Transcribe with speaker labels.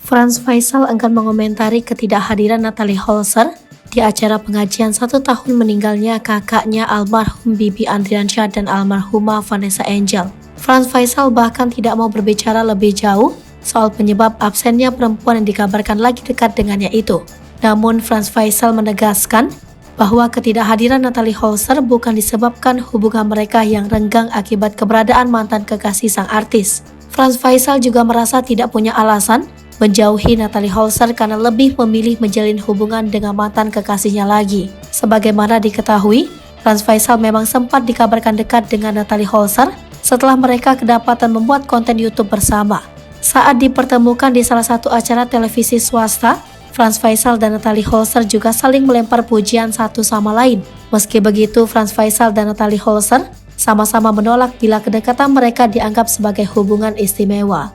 Speaker 1: Franz Faisal enggan mengomentari ketidakhadiran Natalie Holzer di acara pengajian 1 tahun meninggalnya kakaknya almarhum Bibi Andriansyah dan almarhumah Vanessa Angel. Franz Faisal bahkan tidak mau berbicara lebih jauh soal penyebab absennya perempuan yang dikabarkan lagi dekat dengannya itu. Namun Franz Faisal menegaskan bahwa ketidakhadiran Natalie Holzer bukan disebabkan hubungan mereka yang renggang akibat keberadaan mantan kekasih sang artis. Franz Faisal juga merasa tidak punya alasan menjauhi Natalie Holzer karena lebih memilih menjalin hubungan dengan mantan kekasihnya lagi. Sebagaimana diketahui, Franz Faisal memang sempat dikabarkan dekat dengan Natalie Holzer setelah mereka kedapatan membuat konten YouTube bersama. Saat dipertemukan di salah satu acara televisi swasta, Franz Faisal dan Natalie Holzer juga saling melempar pujian satu sama lain. Meski begitu, Franz Faisal dan Natalie Holzer sama-sama menolak bila kedekatan mereka dianggap sebagai hubungan istimewa.